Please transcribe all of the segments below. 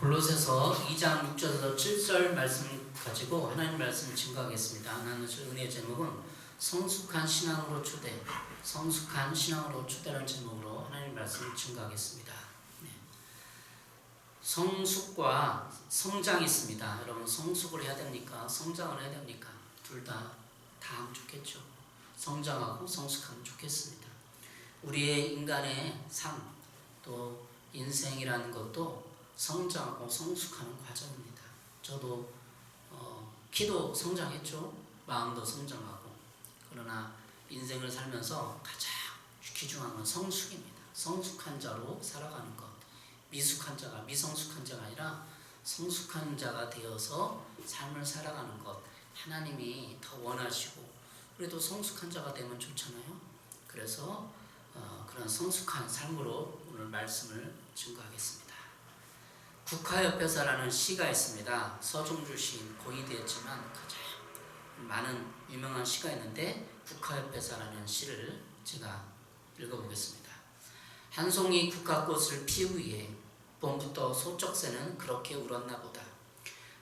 골로새서 2장 6절에서 7절 말씀 가지고 하나님 말씀을 증거하겠습니다. 하나님의 은혜의 제목은 성숙한 신앙으로 초대, 성숙한 신앙으로 초대라는 제목으로 하나님 말씀을 증거하겠습니다. 성숙과 성장이 있습니다. 여러분, 성숙을 해야 됩니까? 성장을 해야 됩니까? 둘 다 하면 좋겠죠. 성장하고 성숙하면 좋겠습니다. 우리의 인간의 삶, 또 인생이라는 것도 성장하고 성숙하는 과정입니다. 저도 키도 성장했죠. 마음도 성장하고. 그러나 인생을 살면서 가장 귀중한 건 성숙입니다. 성숙한 자로 살아가는 것. 미숙한 자가 미성숙한 자가 아니라 성숙한 자가 되어서 삶을 살아가는 것. 하나님이 더 원하시고, 그래도 성숙한 자가 되면 좋잖아요. 그래서 그런 성숙한 삶으로 오늘 말씀을 증거하겠습니다. 국화협회사라는 시가 있습니다. 서종주 시인, 고이되었지만 가장 많은 유명한 시가 있는데, 국화협회사라는 시를 제가 읽어보겠습니다. 한 송이 국화꽃을 피우기 위해 봄부터 소쩍새는 그렇게 울었나 보다.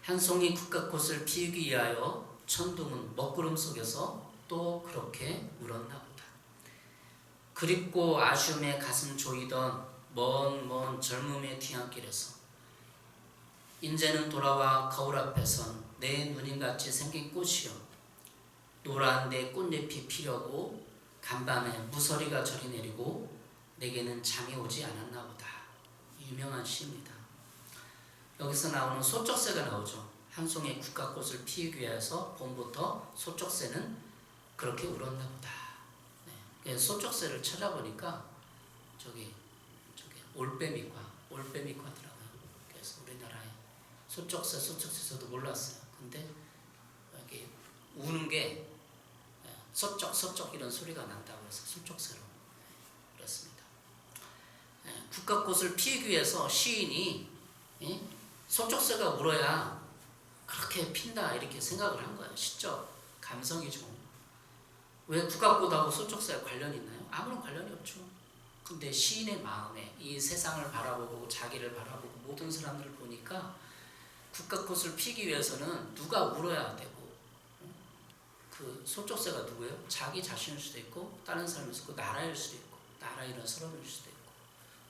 한 송이 국화꽃을 피우기 위하여 천둥은 먹구름 속에서 또 그렇게 울었나 보다. 그립고 아쉬움에 가슴 조이던 먼 젊음의 뒤안길에서 인제는 돌아와 거울 앞에 선 내 누님같이 생긴 꽃이여, 노란 내 꽃잎이 피려고 간밤에 무서리가 저리 내리고 내게는 잠이 오지 않았나 보다. 유명한 시입니다. 여기서 나오는 소쩍새가 나오죠. 한 송이 국화꽃을 피우기 위해서 봄부터 소쩍새는 그렇게 울었나 보다. 소쩍새를 찾아보니까 저기 올빼미과더라고요. 그래서 우리나라에 소쩍새 저도 몰랐어요. 근데 이렇게 우는 게 서쩍 이런 소리가 난다고 해서 소쩍새로 그랬습니다. 국화꽃을 피우기 위해서 시인이 소쩍새가 울어야 그렇게 핀다 이렇게 생각을 한 거예요. 시적 감성이죠. 왜 국화꽃하고 소쩍새가 관련이 있나요? 아무런 관련이 없죠. 근데 시인의 마음에 이 세상을 바라보고 자기를 바라보고 모든 사람들을 보니까 국화꽃을 피기 위해서는 누가 울어야 되고, 그 소쩍새가 누구예요? 자기 자신일 수도 있고 다른 사람일 수도 있고 나라일 수도 있고 나라 이런 사람일 수도 있고,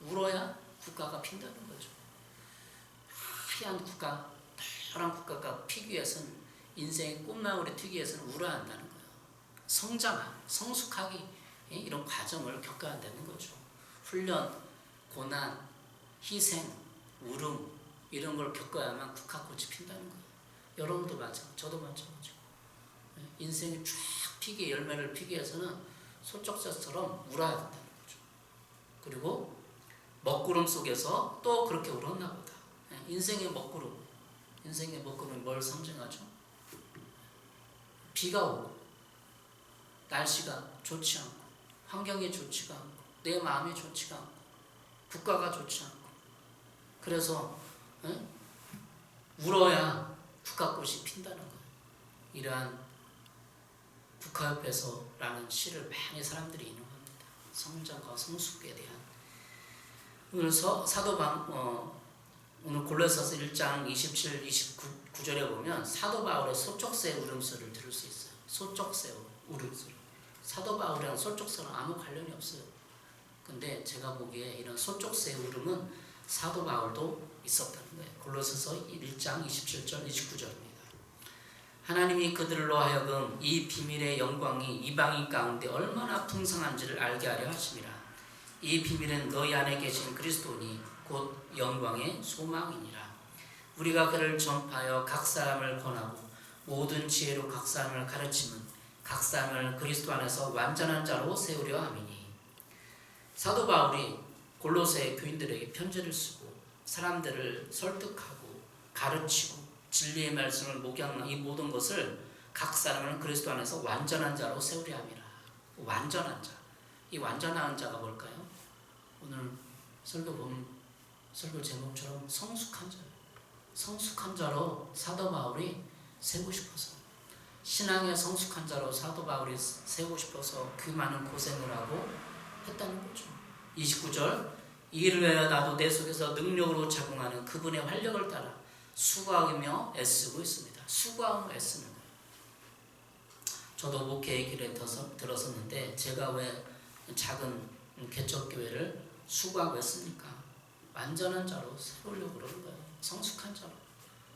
울어야 국가가 핀다는 거죠. 하얀 국가, 파란 국가가 피기 위해서는, 인생의 꽃망울이 피기 위해서는 울어야 한다는 거예요. 성숙하기, 이런 과정을 겪어야 한다는 거죠. 훈련, 고난, 희생, 울음 이런 걸 겪어야만 국화꽃이 핀다는 거예요. 여러분도 저도 마찬가지고. 인생이 쫙 피기, 열매를 피기 위해서는 소쩍새처럼 울어야 된다는 거죠. 그리고 먹구름 속에서 또 그렇게 울었나 보다. 인생의 먹구름이 뭘 상징하죠? 비가 오고 날씨가 좋지 않고 환경이 좋지가 않고 내 마음이 좋지가 않고 국가가 좋지 않고, 그래서 울어야 국화꽃이 핀다는 거예요. 이러한 국화협회서라는 시를 많이 사람들이 인용합니다. 성장과 성숙에 대한. 오늘 오늘 골로새서 1장 27, 29절에 보면 사도 바울의 소쩍새 울음소리를 들을 수 있어요. 소쩍새 울음소리. 사도 바울이랑 소쩍새는 아무 관련이 없어요. 근데 제가 보기에 이런 소쩍새의 울음은 사도 바울도 있었다는 거예요. 골로새서 1장 27절, 29절입니다. 하나님이 그들로 하여금 이 비밀의 영광이 이방인 가운데 얼마나 풍성한지를 알게 하려 하심이라. 이 비밀은 너희 안에 계신 그리스도니 곧 영광의 소망이니라. 우리가 그를 전파하여 각 사람을 권하고 모든 지혜로 각 사람을 가르치면 각 사람을 그리스도 안에서 완전한 자로 세우려 함이니. 사도 바울이 골로새 교인들에게 편지를 쓰고 사람들을 설득하고 가르치고 진리의 말씀을 목양하는 이 모든 것을 각 사람을 그리스도 안에서 완전한 자로 세우려 함이라. 완전한 자. 이 완전한 자가 뭘까요? 오늘 설교 제목처럼 성숙한 자. 성숙한 자로 사도 바울이 세우고 싶어서, 신앙의 성숙한 자로 사도 바울이 세우고 싶어서 그 많은 고생을 하고 했다는 거죠. 29절, 이 일을 위하여 나도 내 속에서 능력으로 작용하는 그분의 활력을 따라 수고하며 애쓰고 있습니다. 수고하며 애쓰는 거예요. 저도 목회의 길에 들었었는데 제가 왜 작은 개척교회를 수고하고 했습니까? 완전한 자로 세우려고 그러는 거예요. 성숙한 자로.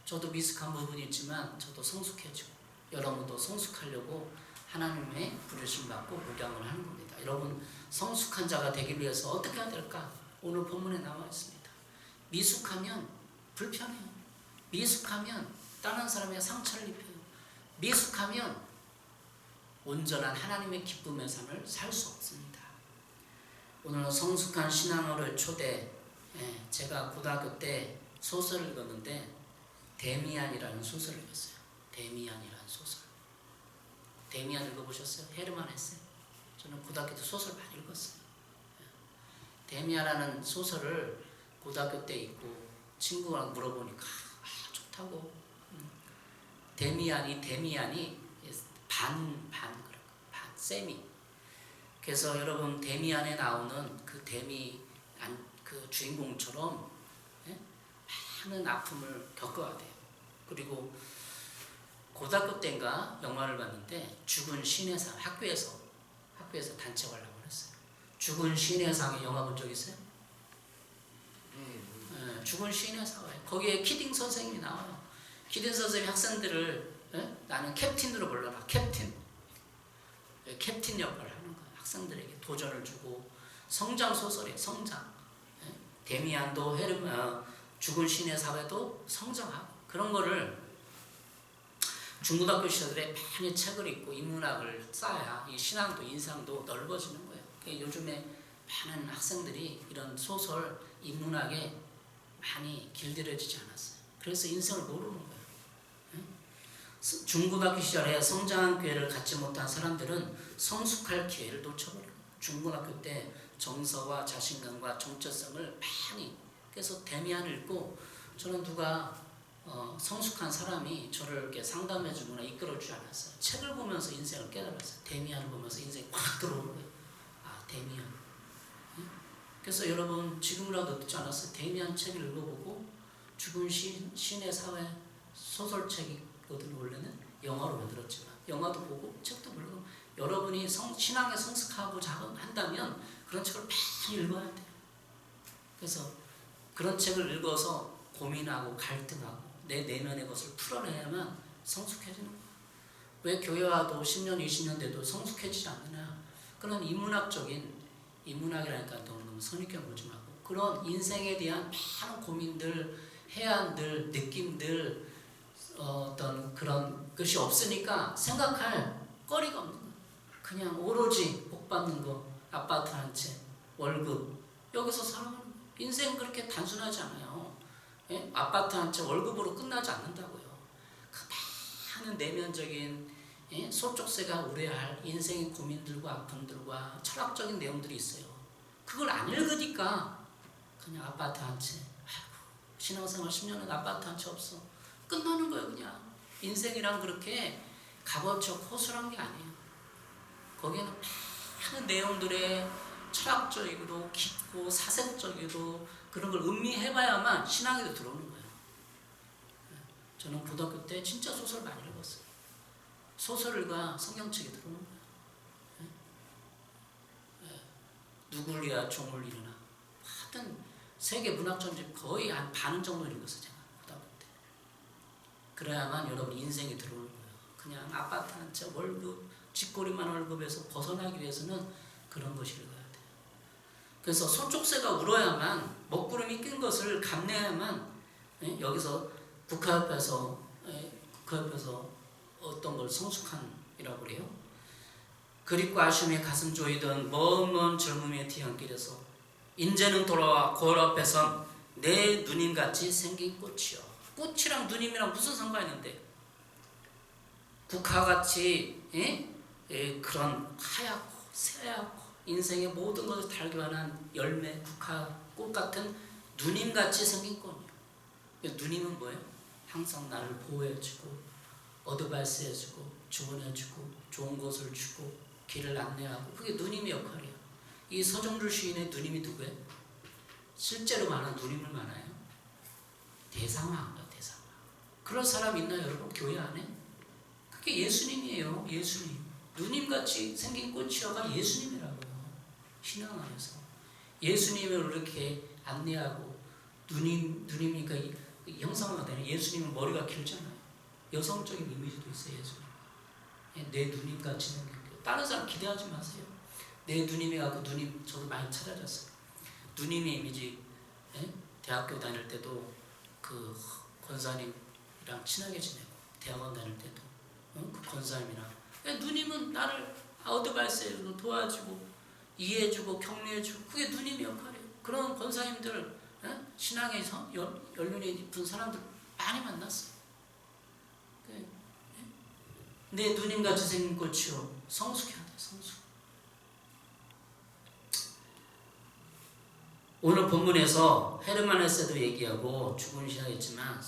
저도 미숙한 부분이 있지만 저도 성숙해지고 여러분도 성숙하려고 하나님의 부르심 받고 목양을 하는 겁니다. 여러분 성숙한 자가 되기 위해서 어떻게 해야 될까? 오늘 본문에 나와 있습니다. 미숙하면 불편해요. 미숙하면 다른 사람의 상처를 입혀요. 미숙하면 온전한 하나님의 기쁨의 삶을 살 수 없습니다. 오늘은 성숙한 신앙어를 초대, 제가 고등학교 때 소설을 읽었는데 데미안이라는 소설을 읽었어요. 데미안이라는 소설. 데미안 읽어보셨어요? 헤르만 헤세. 저는 고등학교 때 소설 많이 읽었어요. 데미안이라는 소설을 고등학교 때 읽고 친구가 물어보니까 좋다고. 데미안이 반 세미. 그래서 여러분 데미안에 나오는 그 그 주인공처럼 많은 아픔을 겪어야 돼요. 그리고 고등학교 때인가 영화를 봤는데 죽은 신의 상 학교에서 단체 관람을 했어요. 죽은 신의 상의 영화 본 적 있어요? 죽은 신의 상에 거기에 키딩 선생님이 나와요. 키딩 선생님이 학생들을 나는 캡틴으로 불러라. 캡틴 역할을 하는 거예요. 학생들에게 도전을 주고 성장 소설이에요. 성장. 데미안도 죽은 신의 사회도 성장하고 그런 거를 중고등학교 시절에 많이 책을 읽고 인문학을 쌓아야 이 신앙도 인상도 넓어지는 거예요. 그러니까 요즘에 많은 학생들이 이런 소설 인문학에 많이 길들여지지 않았어요. 그래서 인생을 모르는 거예요. 중고등학교 시절에 성장한 기회를 갖지 못한 사람들은 성숙할 기회를 놓쳐버려요. 중고등학교 때 정서와 자신감과 정체성을 많이 그래서 데미안을 읽고 저는 누가 성숙한 사람이 저를 이렇게 상담해 주거나 이끌어 주지 않았어요. 책을 보면서 인생을 깨달았어요. 데미안을 보면서 인생이 확 들어오는 거예요. 데미안. 그래서 여러분 지금이라도 듣지 않았어요? 데미안 책을 읽어보고 죽은 신의 사회 소설책이거든요. 원래는 영화로 만들었지만 영화도 보고 책도 보고 여러분이 신앙에 성숙하고자 한다면 그런 책을 많이 읽어야 돼요. 그래서 그런 책을 읽어서 고민하고 갈등하고 내 내면의 것을 풀어내야만 성숙해지는 거예요. 왜 교회와도 10년, 20년 돼도 성숙해지지 않느냐. 그런 인문학이라니까 너무 선입견 보지 말고 그런 인생에 대한 많은 고민들, 해안들, 느낌들 어떤 그런 것이 없으니까 생각할 거리가 없는 거예요. 그냥 오로지 복 받는 거, 아파트 한 채, 월급 여기서 살아가는 거예요. 인생 그렇게 단순하지 않아요. 아파트 한 채 월급으로 끝나지 않는다고요. 그 많은 내면적인 소쪽새가 우려할 인생의 고민들과 아픔들과 철학적인 내용들이 있어요. 그걸 안 읽으니까 그냥 아파트 한 채, 신앙생활 10년은 아파트 한 채 없어. 끝나는 거예요. 그냥 인생이란 그렇게 값어치고 허술한 게 아니에요. 거기에는 많은 내용들의 철학적이고 깊고 사색적이고 그런 걸 음미해봐야만 신앙에도 들어오는 거예요. 저는 고등학교 때 진짜 소설 많이 읽었어요. 소설과 성경책이 들어오는 거예요. 누굴 위하 종을 이루나 하여튼 세계 문학 전집 거의 한 반 정도 읽었어요. 제가 고등학교 때. 그래야만 여러분 인생이 들어오는 거예요. 그냥 아파트 한 채 월급 쥐꼬리만 월급에서 벗어나기 위해서는 그런 것이 읽어야 돼요. 그래서 소쪽새가 울어야만 먹구름이 낀 것을 감내야만 여기서 국가협에서 어떤 걸 성숙한이라고 그래요. 그립고 아쉬움에 가슴 조이던 먼 젊음의 뒤안길에서 인제는 돌아와 거울 앞에 선 내 누님같이 생긴 꽃이요. 꽃이랑 누님이랑 무슨 상관이 있는데 국화같이 그런 하얗고 새하얗고 인생의 모든 것을 달겨하는 열매 국화 꽃 같은 누님같이 생긴 꽃이요. 누님은 뭐예요? 항상 나를 보호해주고 어드바이스해주고 조언해주고 좋은 것을 주고 길을 안내하고 그게 누님의 역할이에요. 이 서정주 시인의 누님이 누구예요? 실제로 많은 누님을 많아요? 대상화인가 대상화. 그런 사람 있나요 여러분? 교회 안에? 그게 예수님이에요. 예수님. 누님같이 생긴 꽃이어가 예수님이라고요. 신앙 안에서 예수님을 이렇게 안내하고 누님이니까 형상화가 되는 예수님은 머리가 길잖아요. 여성적인 이미지도 있어요. 예수님. 내 누님같이 생긴 거. 다른 사람 기대하지 마세요. 내 누님이 갖고 누님 저도 많이 찾아졌어요. 누님의 이미지. 대학교 다닐 때도 그 권사님이랑 친하게 지내고 대학원 다닐 때도 그 권사님이랑 누님은 나를 어드바이스해주고 도와주고 이해해주고 격려해주고 그게 누님의 역할이에요. 그런 권사님들 신앙에서 연륜이 깊은 사람들 많이 만났어요. 내 누님같이 생긴 꽃이요 성숙해야 돼. 성숙. 오늘 본문에서 헤르만 헤세도 얘기하고 죽은 신앙했지만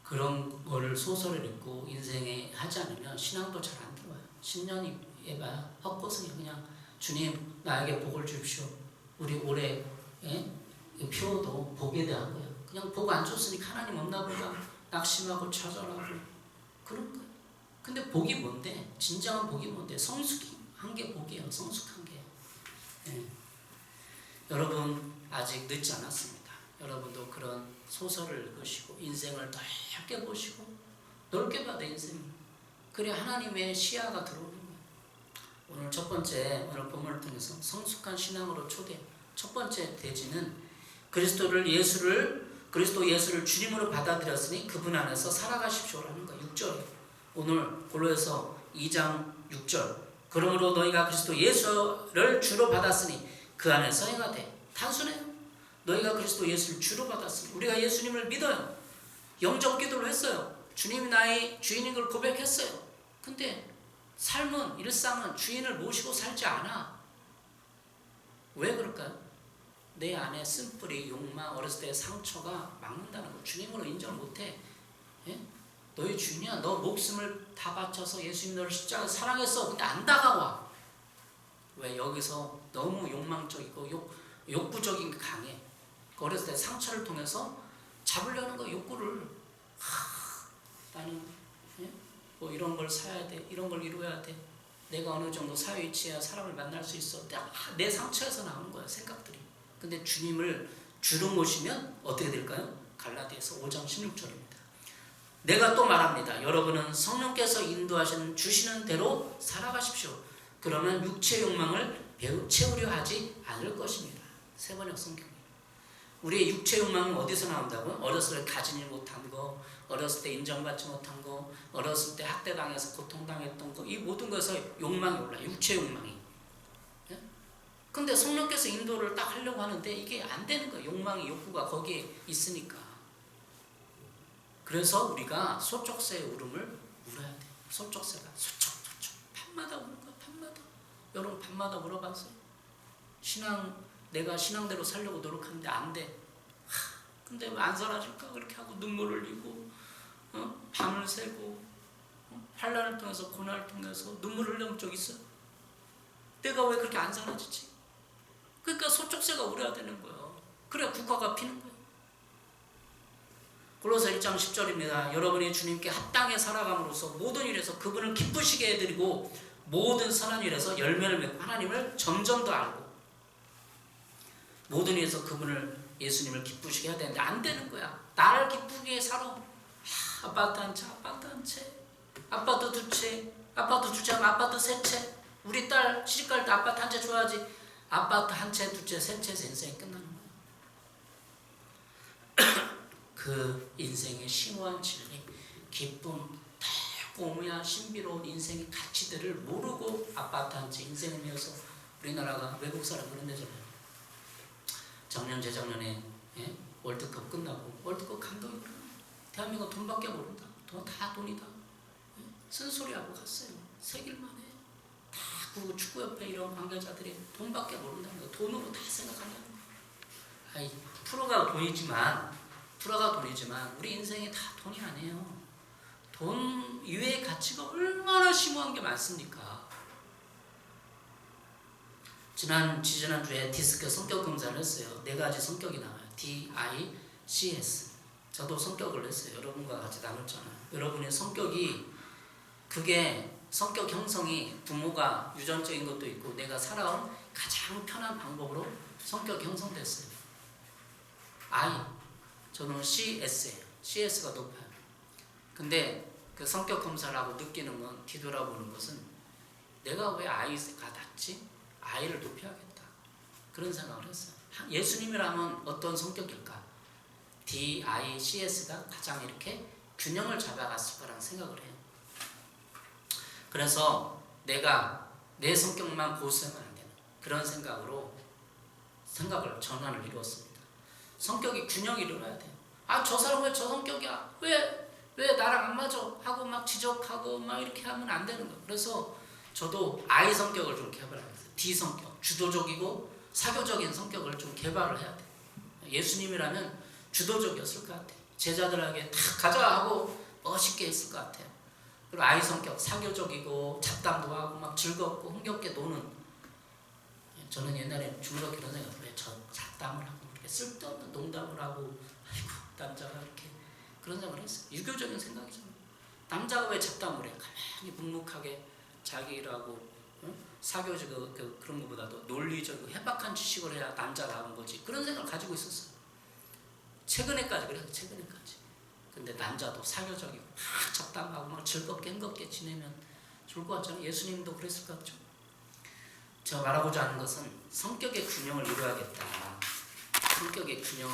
그런 거를 소설을 읽고 인생에 하지 않으면 신앙도 잘 안 들어와요. 10년이 해봐야 헛고생이 그냥 주님 나에게 복을 주십시오. 우리 올해 표도 복에 대한 거예요. 그냥 복 안 줬으니까 하나님 없나 보다 낙심하고 좌절하고 그런 거예요. 근데 복이 뭔데? 진정한 복이 뭔데? 성숙한 게 복이에요. 성숙한 게. 여러분 아직 늦지 않았습니다. 여러분도 그런 소설을 읽으시고 인생을 넓게 보시고 넓게 봐야 돼 인생을. 그래 하나님의 시야가 들어오는 거예요. 오늘 첫 번째 오늘 본문을 통해서 성숙한 신앙으로 초대 첫 번째 대지는 그리스도 예수를 주님으로 받아들였으니 그분 안에서 살아가십시오라는 거예요. 6절이에요. 오늘 골로새서 2장 6절. 그러므로 너희가 그리스도 예수를 주로 받았으니 그 안에서 행하되. 단순해요. 너희가 그리스도 예수를 주로 받았으니 우리가 예수님을 믿어요. 영적 기도를 했어요. 주님이 나의 주인인 걸 고백했어요. 근데 삶은 일상은 주인을 모시고 살지 않아. 왜 그럴까요? 내 안에 쓴뿌리 욕망 어렸을 때의 상처가 막는다는 거. 주님으로 인정을 못해. 너희 주인이야. 너 목숨을 다 바쳐서 예수님 너를 십자가에 사랑했어. 근데 안 다가와. 왜? 여기서 너무 욕망적이고 욕구적인 게 강해. 어렸을 때 상처를 통해서 잡으려는 거 욕구를 나는 뭐 이런 걸 사야 돼. 이런 걸 이루어야 돼. 내가 어느 정도 사회 위치해야 사람을 만날 수 있어. 내 상처에서 나오는 거야. 생각들이. 근데 주님을 주로 모시면 어떻게 될까요? 갈라디아서 5장 16절입니다. 내가 또 말합니다. 여러분은 성령께서 주시는 대로 살아가십시오. 그러면 육체의 욕망을 채우려 하지 않을 것입니다. 세번역 성경이에요. 우리의 육체 욕망은 어디서 나온다고요? 어렸을 때 가지지 못한 거, 어렸을 때 인정받지 못한 거, 어렸을 때 학대당해서 고통당했던 거, 이 모든 것에서 욕망이 올라요. 육체 욕망이. 근데 성령께서 인도를 딱 하려고 하는데 이게 안 되는 거예요. 욕구가 거기에 있으니까. 그래서 우리가 소쩍새의 울음을 울어야 돼요. 소쩍새가 소쩍 밤마다 우는 거야. 밤마다. 여러분 밤마다 울어봤어요? 내가 신앙대로 살려고 노력하는데 안 돼. 근데 왜 안 사라질까? 그렇게 하고 눈물 흘리고 밤을 새고 환난을 통해서 고난을 통해서 눈물 흘려본 적 있어요? 내가 왜 그렇게 안 사라지지? 그러니까 소쩍새가 울어야 되는 거예요. 그래야 국화가 피는 거예요. 골로새 1장 10절입니다. 여러분이 주님께 합당히 살아감으로써 모든 일에서 그분을 기쁘시게 해드리고 모든 선한 일에서 열매를 맺고 하나님을 점점 더 알고 모든 일에서 예수님을 기쁘시게 해야 되는데 안 되는 거야. 나를 기쁘게 살아. 아파트 한 채, 아파트 두 채, 아파트 세 채. 우리 딸 시집갈 때 아파트 한 채 줘야지. 아파트 한 채, 두 채, 세 채에서 인생이 끝나는 거야. 그 인생의 심오한 진리, 기쁨, 고무야 신비로운 인생의 가치들을 모르고 아파트 한 채 인생을 위해서 우리나라가 외국 사람 그런 데잖아요. 작년 재작년에 월드컵 끝나고 월드컵 감독이 대한민국 돈밖에 모른다. 다 돈이다. 쓴소리하고 갔어요. 3일 만에 다 그 축구협회 이런 관계자들이 돈밖에 모른다는 거. 돈으로 다 생각한다는 거. 프로가 돈이지만 우리 인생이 다 돈이 아니에요. 돈 이외의 가치가 얼마나 심오한 게 많습니까? 지지난주에 디스크 성격 검사를 했어요. 4가지 성격이 나와요. DICS. 저도 성격을 냈어요. 여러분과 같이 나눴잖아요. 여러분의 성격이 그게 성격 형성이 부모가 유전적인 것도 있고 내가 살아온 가장 편한 방법으로 성격 형성됐어요. I, 저는 CS예요. CS가 높아요. 근데 그 성격 검사를 하고 느끼는 건, 뒤돌아보는 것은 내가 왜 I가 낮지? I를 높여야겠다. 그런 생각을 했어요. 예수님이라면 어떤 성격일까? D, I, CS가 가장 이렇게 균형을 잡아갔을 거라는 생각을 해요. 그래서 내가 내 성격만 고수하면 안 되는 그런 생각을 전환을 이루었습니다. 성격이 균형이 일어나야 돼요. 아, 저 사람 왜 저 성격이야? 왜 나랑 안 맞아? 하고 막 지적하고 막 이렇게 하면 안 되는 거예요. 그래서 저도 I 성격을 좀 개발하겠어요. D 성격, 주도적이고 사교적인 성격을 좀 개발을 해야 돼요. 예수님이라면 주도적이었을 것 같아요. 제자들에게 다 가자 하고 멋있게 했을 것 같아요. 그리고 I 성격, 사교적이고 잡담도 하고 막 즐겁고 흥겹게 노는. 저는 옛날에 중학교 그런 생각을 해요. 저 잡담을 하고 이렇게 쓸데없는 농담을 하고 아이고 남자가 이렇게 그런 생각을 했어요. 유교적인 생각이잖아요. 남자가 왜 잡담을 해? 가만히 묵묵하게 자기 일하고 사교적 그런 것보다도 논리적이고 해박한 지식을 해야 남자가 하는 거지. 그런 생각을 가지고 있었어요. 최근에까지 그래서 최근에까지. 근데 남자도 사교적이고 막 잡담하고 막 즐겁게 흥겁게 지내면 좋을 것 같잖아요. 예수님도 그랬을 것 같죠. 제가 말하고자 하는 것은 성격의 균형을 이루어야겠다. 성격의 균형을